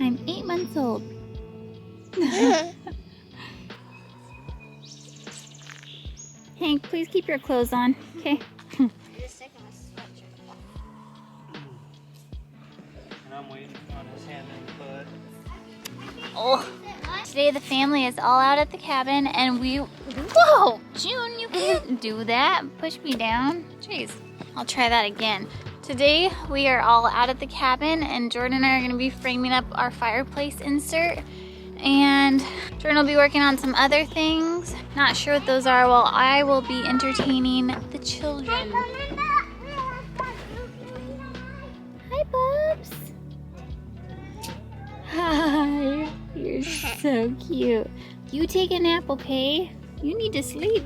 I'm 8 months old. Hank, please keep your clothes on, okay? And I'm waiting on his hand and foot. Oh, today the family is all out at the cabin and whoa, June, you can't do that. Push me down. Jeez, I'll try that again. Today we are all out at the cabin and Jordan and I are gonna be framing up our fireplace insert. And Jordan will be working on some other things. Not sure what those are while I will be entertaining the children. Hi, Bubs. Hi. You're so cute. You take a nap, okay? You need to sleep.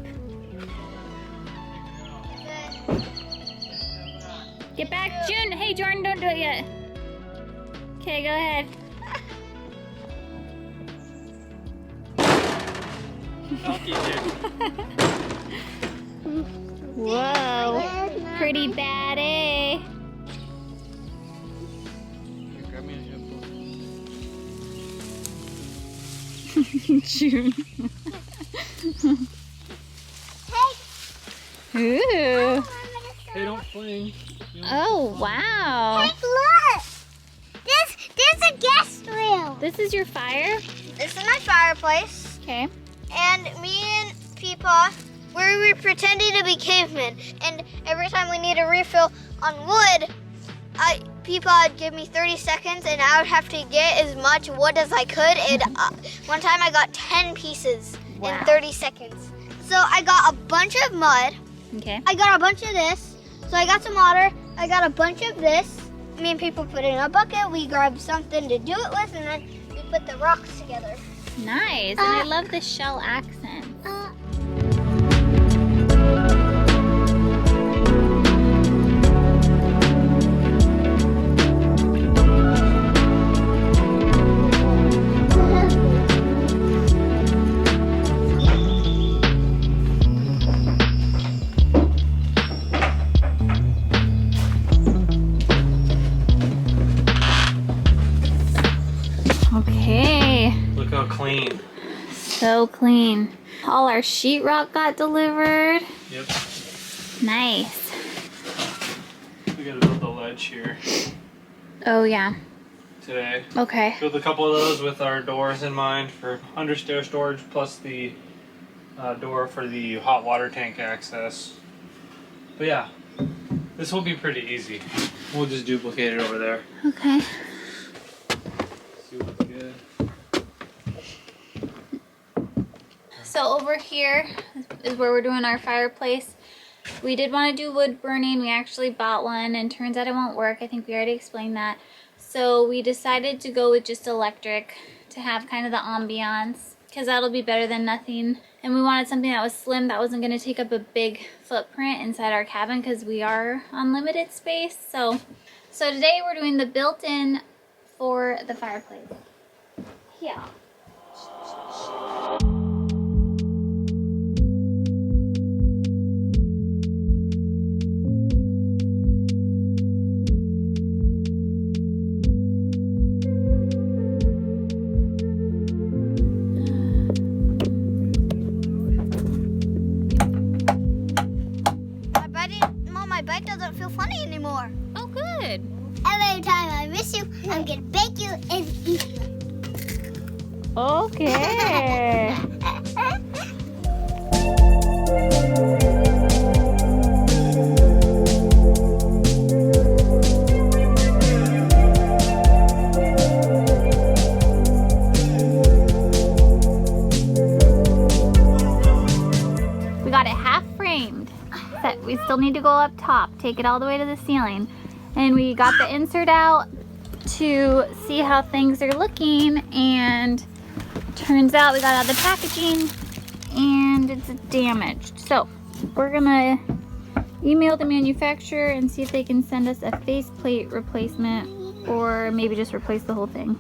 Get back, June. Hey, Jordan, don't do it yet. Okay, go ahead. Whoa, pretty bad, eh? June. Ooh. Hey, don't fling. Oh, wow. Hey, look! There's a guest room. This is your fire? This is my fireplace. Okay. And me and Peepaw, we were pretending to be cavemen. And every time we need a refill on wood, Peepaw would give me 30 seconds and I would have to get as much wood as I could. And one time I got 10 pieces in 30 seconds. So I got a bunch of mud. Okay. I got a bunch of this. So I got some water. I got a bunch of this. Me and Peepaw put it in a bucket. We grabbed something to do it with and then we put the rocks together. Nice. And I love the shell accent. Okay. Look how clean. So clean. All our sheetrock got delivered. Yep. Nice. We gotta build the ledge here Oh yeah. today. Okay. Build a couple of those with our doors in mind for under-stair storage, plus the door for the hot water tank access. But yeah, this will be pretty easy. We'll just duplicate it over there. Okay. See what's good. So over here is where we're doing our fireplace. We did want to do wood burning. We actually bought one and turns out it won't work. I think we already explained that. So we decided to go with just electric to have kind of the ambiance because that'll be better than nothing. And we wanted something that was slim, that wasn't going to take up a big footprint inside our cabin because we are on limited space. So today we're doing the built-in for the fireplace. Yeah. My bite doesn't feel funny anymore. Oh, good. Every time I miss you, I'm gonna bake you and eat you. Okay. We got it half framed. We still need to go up top, take it all the way to the ceiling. And we got the insert out to see how things are looking, and turns out we got out the packaging and it's damaged. So we're gonna email the manufacturer and see if they can send us a faceplate replacement or maybe just replace the whole thing.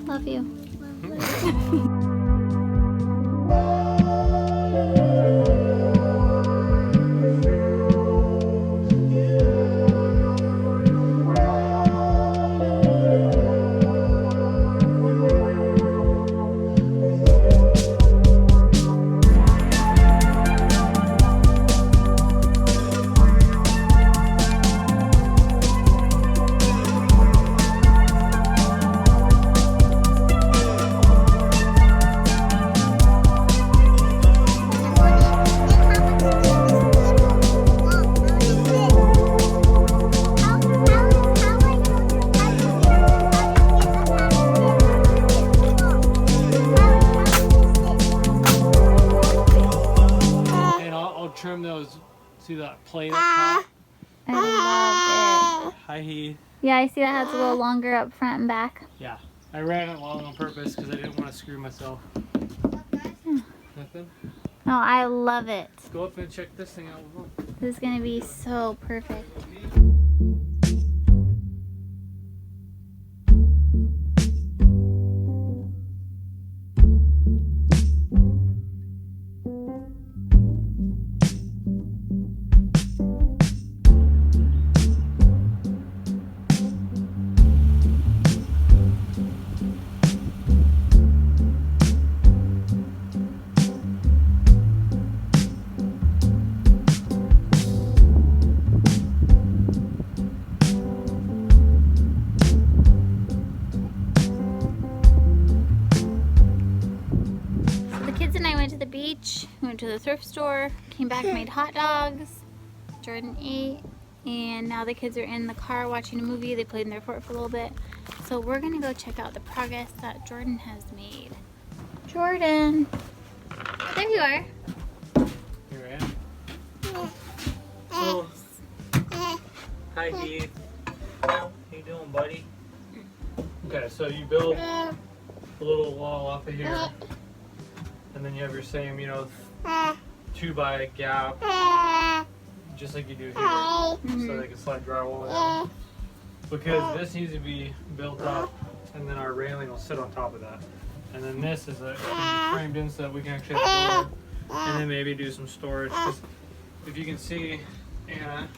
Love you. plate up top. I love it. Hi, Heath. Yeah, I see that has a little longer up front and back. Yeah, I ran it long on purpose because I didn't want to screw myself. Nothing? No, I love it. Go up and check this thing out. This is gonna be so perfect. Beach, went to the thrift store, came back, made hot dogs. Jordan ate, and now the kids are in the car watching a movie. They played in their fort for a little bit. So we're gonna go check out the progress that Jordan has made. Jordan! There you are. Here I am. Oh. Hi, Heath. How you doing, buddy? Okay, so you build a little wall off of here. And then you have your same, 2 by gap, just like you do here, so they can slide drywall down. Because this needs to be built up, and then our railing will sit on top of that. And then this is framed in so that we can actually have a door, and then maybe do some storage. 'Cause if you can see, Anna,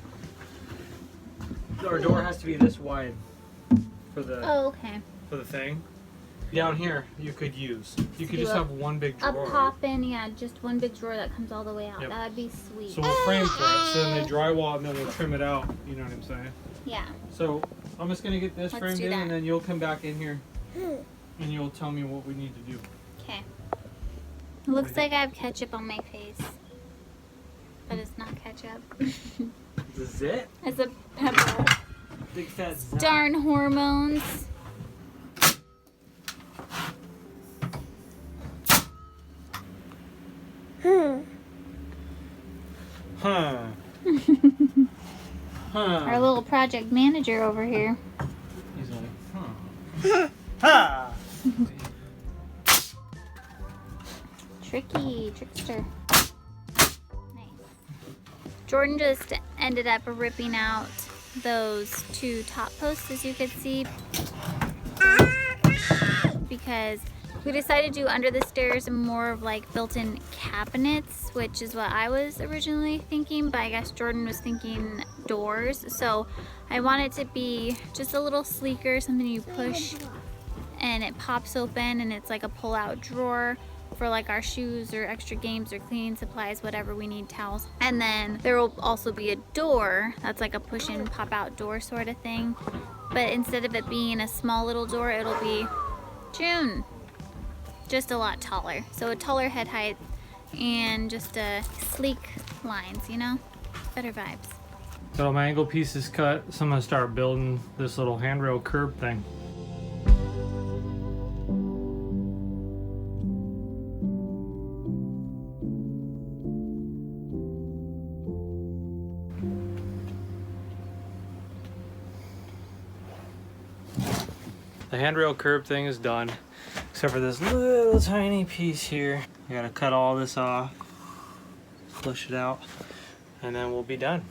our door has to be this wide for the for the thing. Down here, you could just have one big drawer. A pop-in, yeah, just one big drawer that comes all the way out. Yep. That would be sweet. So we'll frame for it, so then they drywall and then we'll trim it out, you know what I'm saying? Yeah. So I'm just going to get this framed in, and then you'll come back in here and you'll tell me what we need to do. Okay. It looks like I have ketchup on my face, but it's not ketchup. Is this it? It's a pepper. Big fat darn hormones. Huh. Our little project manager over here. He's like, huh. Trickster. Nice. Jordan just ended up ripping out those 2 top posts, as you could see, because we decided to do under the stairs more of like built-in cabinets, which is what I was originally thinking, but I guess Jordan was thinking doors. So I want it to be just a little sleeker, something you push and it pops open, and it's like a pull-out drawer for like our shoes or extra games or cleaning supplies, whatever we need, towels. And then there will also be a door that's like a push in pop out door sort of thing, but instead of it being a small little door, it'll be just a lot taller. So a taller head height and just a sleek lines, better vibes. So my angle piece is cut, so I'm gonna start building this little handrail curb thing. The handrail curb thing is done, except for this little tiny piece here. I gotta cut all this off, push it out, and then we'll be done.